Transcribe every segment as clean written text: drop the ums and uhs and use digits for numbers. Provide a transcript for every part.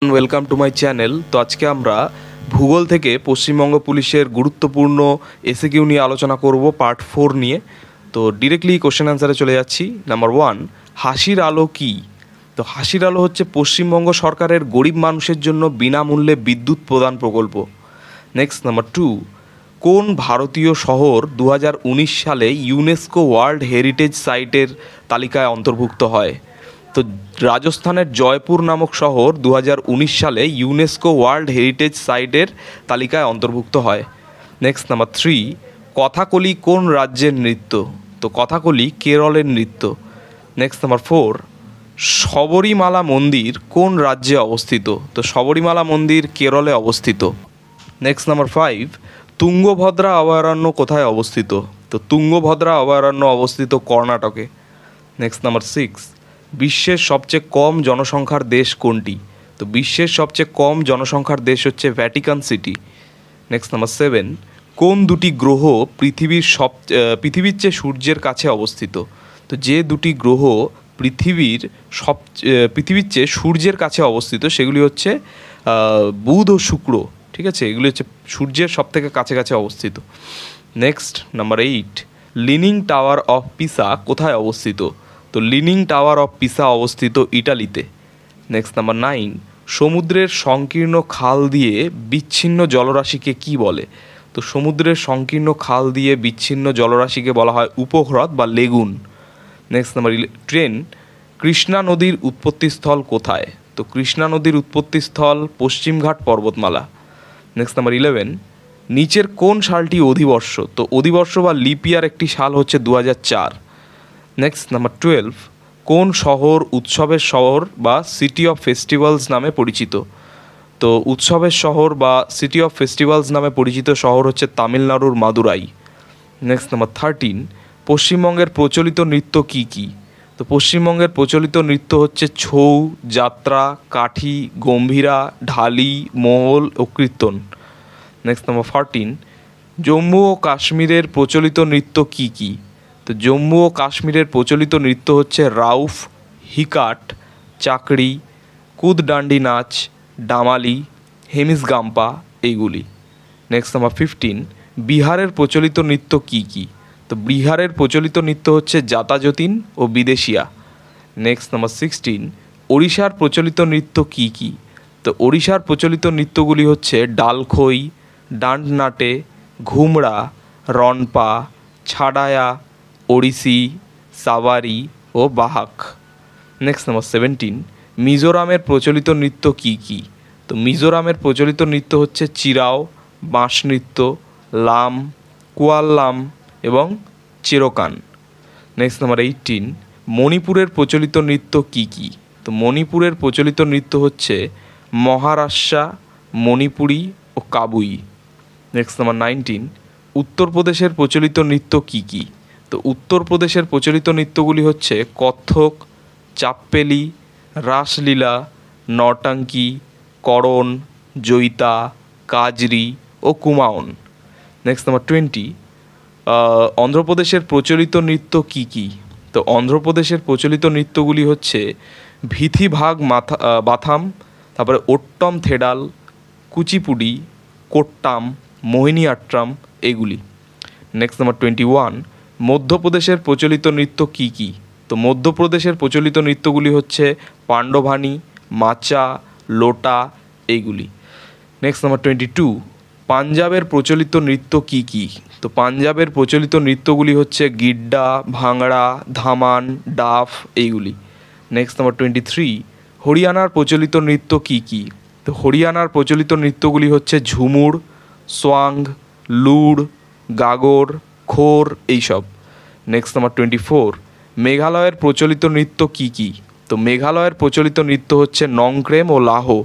Welcome to my channel. তো আজকে আমরা ভূগোল থেকে পশ্চিমবঙ্গ পুলিশের গুরুত্বপূর্ণ এসএকিউ নিয়ে আলোচনা করব পার্ট 4 নিয়ে। তো ডিরেক্টলি কোশ্চেন অ্যান্সারে চলে যাচ্ছি। নাম্বার 1, হাসির আলো কী? তো হাসির আলো হচ্ছে পশ্চিমবঙ্গ সরকারের গরিব মানুষের জন্য বিনামূল্যে বিদ্যুৎ প্রদান প্রকল্প। নেক্সট নাম্বার 2, কোন ভারতীয় শহর 2019 সালে ইউনেস্কো ওয়ার্ল্ড হেরিটেজ সাইটের তালিকায় অন্তর্ভুক্ত হয়? তো রাজস্থানের জয়পুর নামক শহর 2019 সালে ইউনেস্কো ওয়ার্ল্ড হেরিটেজ সাইটের তালিকায় অন্তর্ভুক্ত হয়। নেক্সট নাম্বার 3, কথাকলি কোন রাজ্যের নৃত্য? তো কথাকলি কেরলের নৃত্য। নেক্সট নাম্বার 4, শবরীমালা মন্দির কোন রাজ্যে অবস্থিত? তো শবরীমালা মন্দির কেরলে অবস্থিত। নেক্সট নাম্বার 5, তুঙ্গভদ্রা অভয়ারণ্য কোথায় অবস্থিত? তো তুঙ্গভদ্রা অভয়ারণ্য অবস্থিত কর্ণাটকে। নেক্সট নাম্বার 6, বিশ্বের সবচেয়ে কম জনসংখ্যার দেশ কোনটি? তো বিশ্বের সবচেয়ে কম জনসংখ্যার দেশ হচ্ছে ভ্যাটিকান সিটি। নেক্সট নাম্বার 7, কোন দুটি গ্রহ পৃথিবীর চেয়ে সূর্যের কাছে অবস্থিত? তো যে দুটি গ্রহ পৃথিবীর চেয়ে সূর্যের কাছে অবস্থিত সেগুলি হচ্ছে বুধ ও শুক্র। ঠিক আছে, এগুলি হচ্ছে সূর্যের সবথেকে কাছাকাছি অবস্থিত। Next number 8, leaning tower of Pisa কোথায় অবস্থিত? তো লিনিং টাওয়ার অফ পিসা অবস্থিত ইটালিতে। নেক্সট নাম্বার 9, সমুদ্রের সংকীর্ণ খাল দিয়ে বিচ্ছিন্ন জলরাশিকে কি বলে? তো সমুদ্রের সংকীর্ণ খাল দিয়ে বিচ্ছিন্ন জলরাশিকে বলা হয় উপহ্রদ বা লেগুন। নেক্সট নাম্বার 10, কৃষ্ণা নদীর উৎপত্তিস্থল কোথায়? তো কৃষ্ণা নদীর উৎপত্তিস্থল পশ্চিমঘাট পর্বতমালা। নেক্সট নাম্বার 11, নিচের কোন সালটি অধিবর্ষ? তো অধিবর্ষ বা লিপ ইয়ার একটি সাল হচ্ছে 2004। নেক্সট নাম্বার 12, কোন শহর উৎসবের শহর বা সিটি অফ ফেস্টিভ্যালস নামে পরিচিত? তো উৎসবের শহর বা সিটি অফ ফেস্টিভ্যালস নামে পরিচিত শহর হচ্ছে তামিলনাড়ুর মাদুরাই। নেক্সট নাম্বার 13, পশ্চিমবঙ্গের প্রচলিত নৃত্য কী কী? তো পশ্চিমবঙ্গের প্রচলিত নৃত্য হচ্ছে ছৌ, যাত্রা, কাঠি, গম্ভীরা, ঢালি, মহল ও কীর্তন। নেক্সট নাম্বার 14, জম্মু ও কাশ্মীরের প্রচলিত নৃত্য কী কী? তো জম্মু ও কাশ্মীরের প্রচলিত নৃত্য হচ্ছে রাউফ, হিকাট, চাকরি, কুদডান্ডি নাচ, ডামালি, হেমিস গাম্পা এইগুলি। নেক্সট নাম্বার 15, বিহারের প্রচলিত নৃত্য কী কী? তো বিহারের প্রচলিত নৃত্য হচ্ছে জাতাজতিন ও বিদেশিয়া। নেক্সট নাম্বার 16, ওড়িশার প্রচলিত নৃত্য কী কী? তো ওড়িশার প্রচলিত নৃত্যগুলি হচ্ছে ডালখই, ডান্ডনাটে, ঘুমড়া, রনপা, ছাড়ায়া, ওড়িশি, সাবারি ও বাহাক। নেক্সট নাম্বার 17, মিজোরামের প্রচলিত নৃত্য কী কী? তো মিজোরামের প্রচলিত নৃত্য হচ্ছে চিরাও, বাঁশ নৃত্য, লাম, কুয়াল্লাম এবং চিরকান। নেক্সট নাম্বার 18, মণিপুরের প্রচলিত নৃত্য কী কী? তো মণিপুরের প্রচলিত নৃত্য হচ্ছে মহারাষ্ট্রা, মণিপুরি ও কাবুই। নেক্সট নাম্বার 19, উত্তরপ্রদেশের প্রচলিত নৃত্য কী কী? তো উত্তরপ্রদেশের প্রচলিত নৃত্যগুলি হচ্ছে কত্থক, চাপ্পেলি, রাসলীলা, নটাঙ্কি, করণ, জৈতা, কাজরি ও কুমাওন। নেক্সট নাম্বার 20, অন্ধ্রপ্রদেশের প্রচলিত নৃত্য কী কী? তো অন্ধ্রপ্রদেশের প্রচলিত নৃত্যগুলি হচ্ছে ভিথিভাগ বাথাম, তারপরে ওট্টম থেডাল, কুচিপুডি, কোট্টাম, মোহিনীআট্টম এগুলি। নেক্সট নাম্বার 21, মধ্যপ্রদেশের প্রচলিত নৃত্য কী কী? তো মধ্যপ্রদেশের প্রচলিত নৃত্যগুলি হচ্ছে পাণ্ডভানি, মাচা, লোটা এইগুলি। নেক্সট নাম্বার 22, পাঞ্জাবের প্রচলিত নৃত্য কী কী? তো পাঞ্জাবের প্রচলিত নৃত্যগুলি হচ্ছে গিড্ডা, ভাংড়া, ধামান, ডাফ এইগুলি। নেক্সট নাম্বার 23, হরিয়ানার প্রচলিত নৃত্য কী কী? তো হরিয়ানার প্রচলিত নৃত্যগুলি হচ্ছে ঝুমুর, সোয়াং, লুড়, গাগর, খোর এইসব। নেক্সট নাম্বার 24, মেঘালয়ের প্রচলিত নৃত্য কী কী? তো মেঘালয়ের প্রচলিত নৃত্য হচ্ছে নংক্রেম ও লাহো।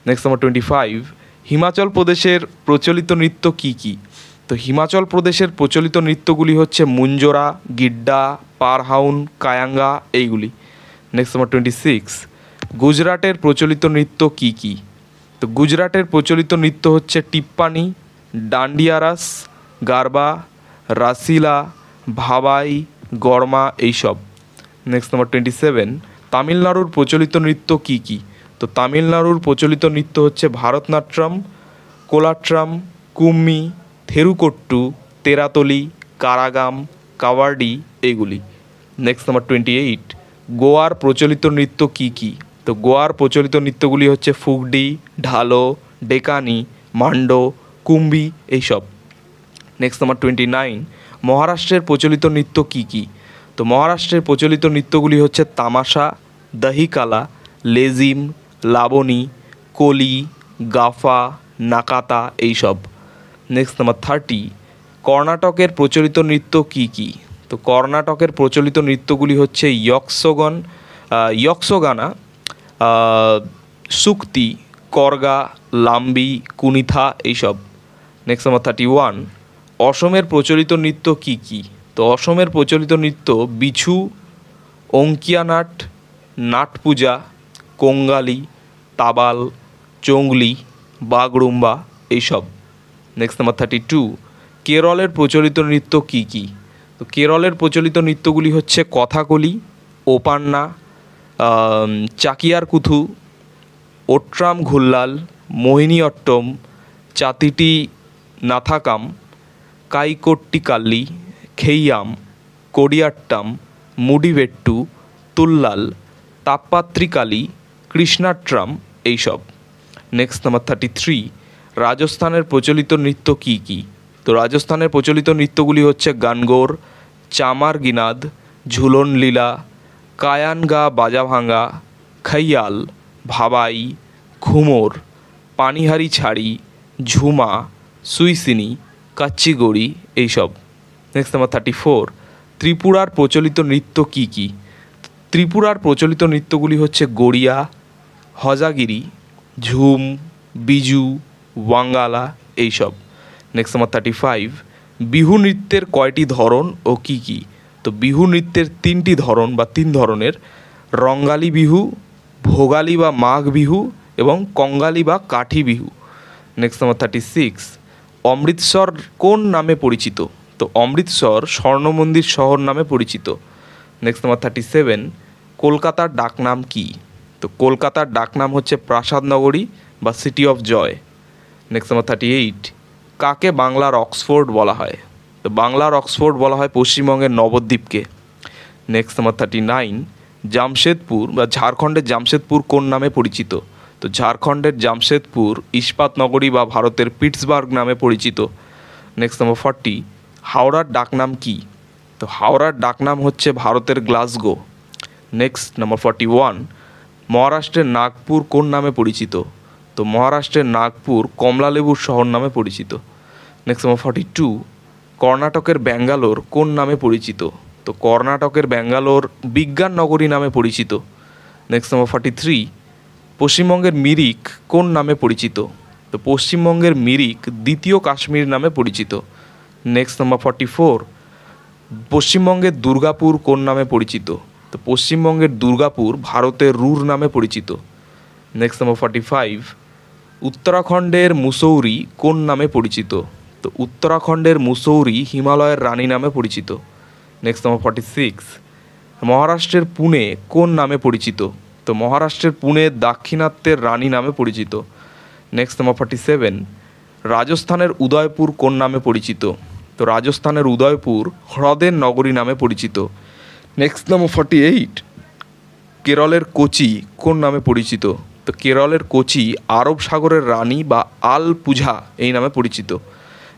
নেক্সট নাম্বার 25, হিমাচল প্রদেশের প্রচলিত নৃত্য কী কী? তো হিমাচল প্রদেশের প্রচলিত নৃত্যগুলি হচ্ছে মুঞ্জোরা, গিড্ডা, পারহাউন, কায়াঙ্গা এইগুলি। নেক্সট নাম্বার 26, গুজরাটের প্রচলিত নৃত্য কী কী? তো গুজরাটের প্রচলিত নৃত্য হচ্ছে টিপ্পানি, ডান্ডিয়ারাস, গারবা, রাসিলা, ভাবাই, গরমা এইসব। নেক্সট নাম্বার 27, তামিলনাড়ুর প্রচলিত নৃত্য কী কী? তো তো তামিলনাড়ুর প্রচলিত নৃত্য হচ্ছে ভারতনাট্যম, কোলাট্রাম, কুম্মি, থেরুকোট্টু, তেরাতলি, কারাগাম, কাওয়ার্ডি এইগুলি। নেক্সট নাম্বার 28, গোয়ার প্রচলিত নৃত্য কী কী? তো গোয়ার প্রচলিত নৃত্যগুলি হচ্ছে ফুগডি, ঢালো, ডেকানি, মান্ডো, কুম্বি এইসব। নেক্সট নাম্বার 29, মহারাষ্ট্রের প্রচলিত নৃত্য কী কী? তো মহারাষ্ট্রের প্রচলিত নৃত্যগুলি হচ্ছে তামাশা, দহিকালা, লেজিম, লাবণী, কলি, গাফা, নাকাতা এইসব। নেক্সট নাম্বার 30, কর্ণাটকের প্রচলিত নৃত্য কী কী? তো কর্ণাটকের প্রচলিত নৃত্যগুলি হচ্ছে ইয়ক্ষগানা, সুক্তি, করগা, লাম্বি, কুনিথা এইসব। নেক্সট নাম্বার 31, অসমের প্রচলিত নৃত্য কী কী? তো অসমের প্রচলিত নৃত্য বিছু, অঙ্কিয়া নাট, নাট পূজা, কোঙ্গালি, তাবাল, চোংলি, বাগরুম্বা এইসব। নেক্সট নাম্বার 32, কেরলের প্রচলিত নৃত্য কী কী? তো কেরলের প্রচলিত নৃত্যগুলি হচ্ছে কথাকলি, ওপান্না, চাকিয়ার কুথু, ওট্রাম ঘুল্লাল, মোহিনীঅট্টম, চাতিটি নাথাকাম, কাইকোট্টিকাল্লি, খেইয়াম, কোডিয়াট্টাম, মুডিভেট্টু, তুল্লাল, তাপ্পাত্রিকালি, কৃষ্ণাট্রাম এইসব। নেক্সট নাম্বার 33, রাজস্থানের প্রচলিত নৃত্য কী কী? তো রাজস্থানের প্রচলিত নৃত্যগুলি হচ্ছে গানগোর, চামার গিনাদ, ঝুলন লীলা, কায়ানগা বাজাভাঙ্গা, খৈয়াল, ভাবাই, ঘুমর, পানিহারি ছাড়ি, ঝুমা, সুইসিনি, কাচ্চিগড়ি এইসব। নেক্সট নাম্বার 34, ত্রিপুরার প্রচলিত নৃত্য কী কী? ত্রিপুরার প্রচলিত নৃত্যগুলি হচ্ছে গড়িয়া, হজাগিরি, ঝুম, বিজু, ওয়াঙ্গালা এইসব। নেক্সট নাম্বার 35, বিহু নৃত্যের কয়টি ধরন ও কী কী? তো বিহু নৃত্যের 3টি ধরন বা 3 ধরনের, রঙ্গালী বিহু, ভোগালী বা মাঘ বিহু এবং কঙ্গালী বা কাঠি বিহু। নেক্সট নাম্বার 36, অমৃতসর কোন নামে পরিচিত? তো অমৃতসর স্বর্ণমন্দির শহর নামে পরিচিত। নেক্সট নাম্বার 37, কলকাতার ডাকনাম কী? তো কলকাতার ডাকনাম হচ্ছে প্রাসাদ নগরী বা city of joy. Next number 38, কাকে বাংলার অক্সফোর্ড বলা হয়? তো বাংলার অক্সফোর্ড বলা হয় পশ্চিমবঙ্গের নবদ্বীপকে। নেক্সট নাম্বার 39, জামশেদপুর বা ঝাড়খণ্ডের জামশেদপুর কোন নামে পরিচিত? তো ঝাড়খণ্ডের জামশেদপুর ইস্পাত নগরী বা ভারতের পিটসবার্গ নামে পরিচিত। নেক্সট নাম্বার 40, হাওড়ার ডাকনাম কী? তো হাওড়ার ডাকনাম হচ্ছে ভারতের গ্লাসগো। নেক্সট নাম্বার 41, মহারাষ্ট্রের নাগপুর কোন নামে পরিচিত? তো মহারাষ্ট্রের নাগপুর কমলালেবুর শহর নামে পরিচিত। নেক্সট নাম্বার 42, কর্ণাটকের ব্যাঙ্গালোর কোন নামে পরিচিত? তো কর্ণাটকের ব্যাঙ্গালোর বিজ্ঞান নগরী নামে পরিচিত। নেক্সট নাম্বার 43, পশ্চিমবঙ্গের মিরিক কোন নামে পরিচিত? তো পশ্চিমবঙ্গের মিরিক দ্বিতীয় কাশ্মীর নামে পরিচিত। নেক্সট নাম্বার 44, পশ্চিমবঙ্গের দুর্গাপুর কোন নামে পরিচিত? তো পশ্চিমবঙ্গের দুর্গাপুর ভারতের রুর নামে পরিচিত। নেক্সট নাম্বার 45, উত্তরাখণ্ডের মুসৌরি কোন নামে পরিচিত? তো উত্তরাখণ্ডের মুসৌরি হিমালয়ের রানী নামে পরিচিত। নেক্সট নাম্বার 46, মহারাষ্ট্রের পুনে কোন নামে পরিচিত? তো মহারাষ্ট্রের পুনে দাক্ষিণাত্যের রানী নামে পরিচিত। নেক্সট নাম্বার 47, রাজস্থানের উদয়পুর কোন নামে পরিচিত? তো রাজস্থানের উদয়পুর হ্রদের নগরী নামে পরিচিত। নেক্সট নাম্বার 48, কেরলের কোচি কোন নামে পরিচিত? তো কেরলের কোচি আরব সাগরের রানী বা আল পুঝা এই নামে পরিচিত।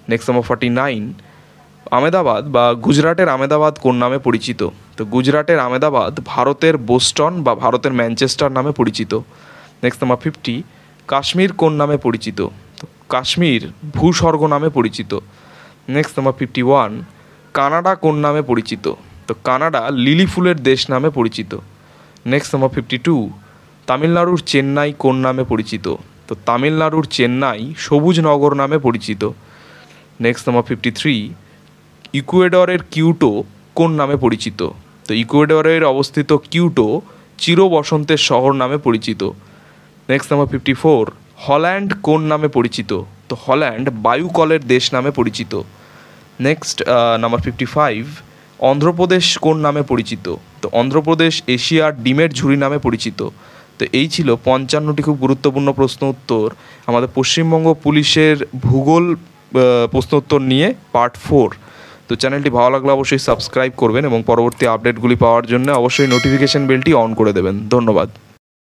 নেক্সট নাম্বার 49, আমেদাবাদ বা গুজরাটের আমেদাবাদ কোন নামে পরিচিত? তো গুজরাটের আমেদাবাদ ভারতের বোস্টন বা ভারতের ম্যানচেস্টার নামে পরিচিত। নেক্সট নাম্বার 50, কাশ্মীর কোন নামে পরিচিত? তো কাশ্মীর ভূস্বর্গ নামে পরিচিত। নেক্সট নাম্বার 51, কানাডা কোন নামে পরিচিত? তো কানাডা লিলি ফুলের দেশ নামে পরিচিত। নেক্সট নাম্বার 52, তামিলনাড়ুর চেন্নাই কোন নামে পরিচিত? তো তামিলনাড়ুর চেন্নাই সবুজ নগর নামে পরিচিত। নেক্সট নাম্বার 53, ইকুয়েডরের কিউটো কোন নামে পরিচিত? তো ইকুয়েডরের অবস্থিত কিউটো চির বসন্তের শহর নামে পরিচিত। নেক্সট নাম্বার 54, হল্যান্ড কোন নামে পরিচিত? তো হল্যান্ড বায়ুকলের দেশ নামে পরিচিত। নেক্সট নাম্বার 55, অন্ধ্রপ্রদেশ কোন নামে পরিচিত? তো অন্ধ্রপ্রদেশ এশিয়ার ডিমের ঝুড়ি নামে পরিচিত। তো এই ছিল 55টি খুব গুরুত্বপূর্ণ প্রশ্ন উত্তর আমাদের পশ্চিমবঙ্গ পুলিশের ভূগোল প্রশ্ন উত্তর নিয়ে পার্ট 4। তো চ্যানেলটি ভালো লাগলে অবশ্যই সাবস্ক্রাইব করবেন এবং পরবর্তী আপডেটগুলি পাওয়ার জন্য অবশ্যই নোটিফিকেশান বেলটি অন করে দেবেন। ধন্যবাদ।